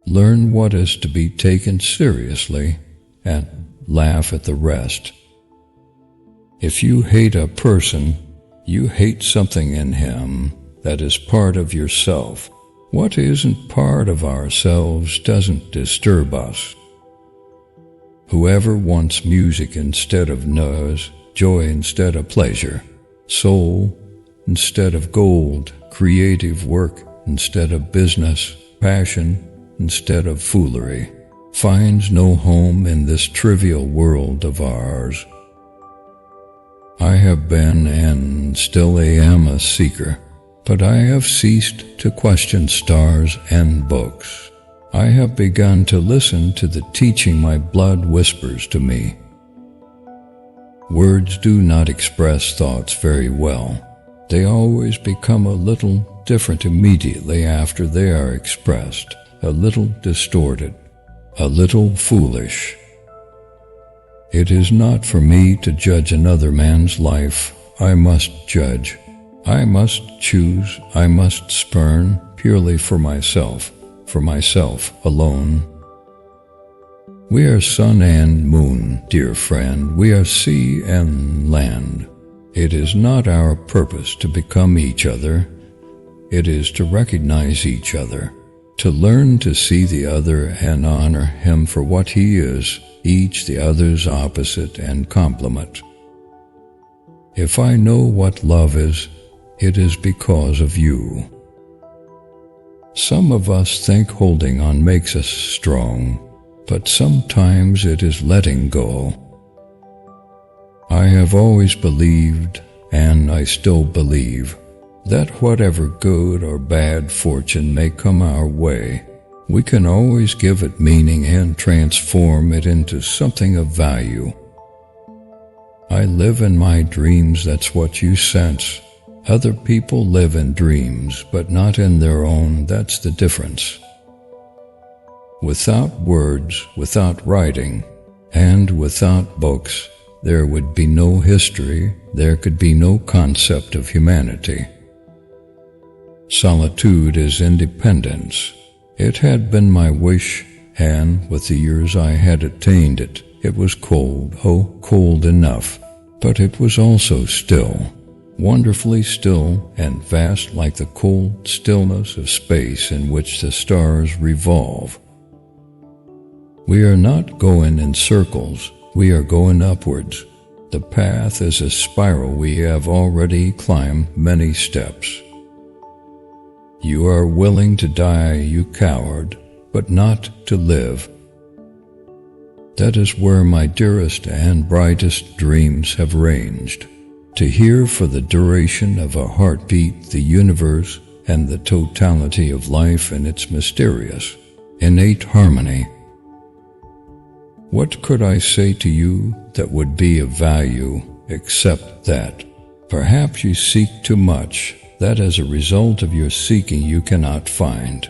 Learn what is to be taken seriously and laugh at the rest. If you hate a person, you hate something in him that is part of yourself. What isn't part of ourselves doesn't disturb us. Whoever wants music instead of noise, joy instead of pleasure, soul instead of gold, creative work instead of business, passion instead of foolery, finds no home in this trivial world of ours. I have been and still am a seeker, but I have ceased to question stars and books. I have begun to listen to the teaching my blood whispers to me. Words do not express thoughts very well. They always become a little different immediately after they are expressed, a little distorted, a little foolish. It is not for me to judge another man's life. I must judge. I must choose. I must spurn purely for myself alone. We are sun and moon, dear friend. We are sea and land. It is not our purpose to become each other. It is to recognize each other, to learn to see the other and honor him for what he is, each the other's opposite and complement. If I know what love is, it is because of you. Some of us think holding on makes us strong, but sometimes it is letting go. I have always believed, and I still believe, that whatever good or bad fortune may come our way, we can always give it meaning and transform it into something of value. I live in my dreams, that's what you sense. Other people live in dreams, but not in their own, that's the difference. Without words, without writing, and without books, there would be no history, there could be no concept of humanity. Solitude is independence. It had been my wish, and with the years I had attained it. It was cold, oh, cold enough, but it was also still, wonderfully still and vast like the cold stillness of space in which the stars revolve. We are not going in circles, we are going upwards. The path is a spiral, we have already climbed many steps. You are willing to die, you coward, but not to live. That is where my dearest and brightest dreams have ranged, to hear for the duration of a heartbeat the universe and the totality of life in its mysterious, innate harmony. What could I say to you that would be of value except that perhaps you seek too much, that as a result of your seeking you cannot find.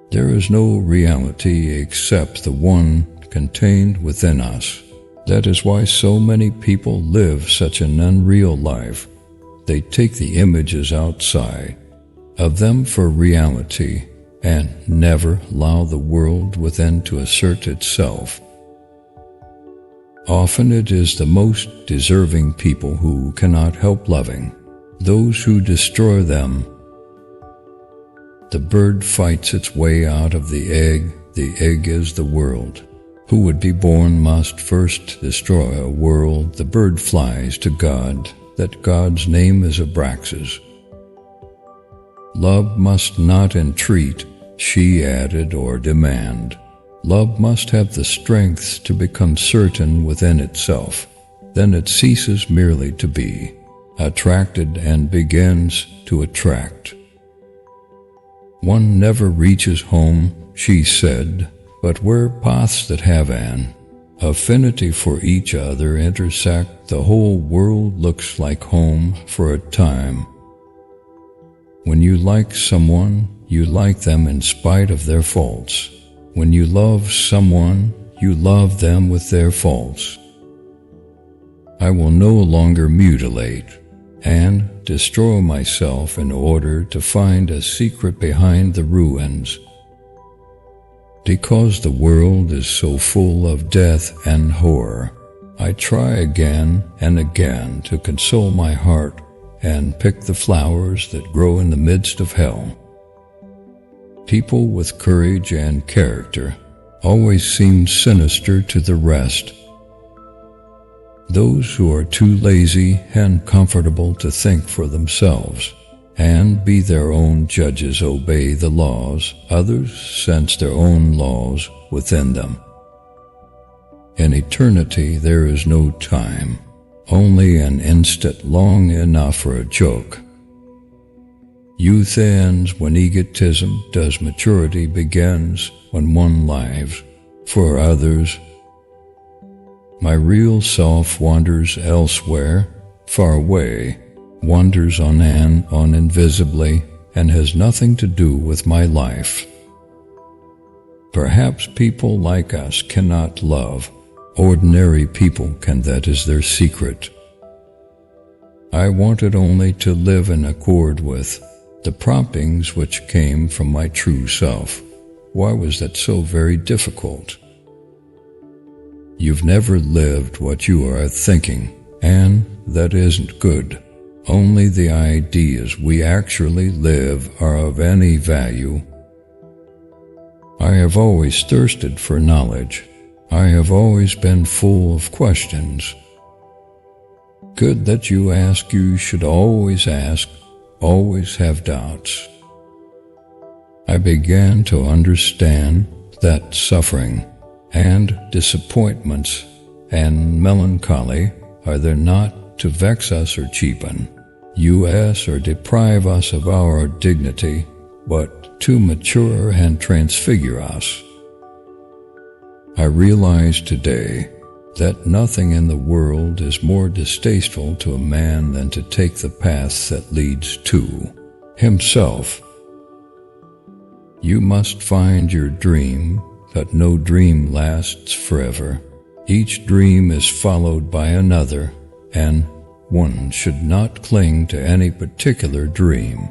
There is no reality except the one contained within us. That is why so many people live such an unreal life. They take the images outside of them for reality and never allow the world within to assert itself. Often it is the most deserving people who cannot help loving those who destroy them. The bird fights its way out of the egg is the world. Who would be born must first destroy a world. The bird flies to God, that God's name is Abraxas. Love must not entreat, she added, or demand. Love must have the strength to become certain within itself. Then it ceases merely to be attracted and begins to attract. One never reaches home, she said, but where paths that have an affinity for each other intersect, the whole world looks like home for a time. When you like someone, you like them in spite of their faults. When you love someone, you love them with their faults. I will no longer mutilate and destroy myself in order to find a secret behind the ruins. Because the world is so full of death and horror, I try again and again to console my heart and pick the flowers that grow in the midst of hell. People with courage and character always seem sinister to the rest. Those who are too lazy and comfortable to think for themselves and be their own judges obey the laws others sense their own laws within them. In eternity there is no time, only an instant long enough for a joke. Youth ends when egotism does, maturity begins when one lives for others. My real self wanders elsewhere, far away, wanders on and on invisibly, and has nothing to do with my life. Perhaps people like us cannot love. Ordinary people can, that is their secret. I wanted only to live in accord with the promptings which came from my true self. Why was that so very difficult? You've never lived what you are thinking, and that isn't good. Only the ideas we actually live are of any value. I have always thirsted for knowledge. I have always been full of questions. Good that you ask. You should always ask, always have doubts. I began to understand that suffering and disappointments and melancholy are there not to vex us or cheapen us or deprive us of our dignity, but to mature and transfigure us. I realize today that nothing in the world is more distasteful to a man than to take the path that leads to himself. You must find your dream, but no dream lasts forever. Each dream is followed by another, and one should not cling to any particular dream.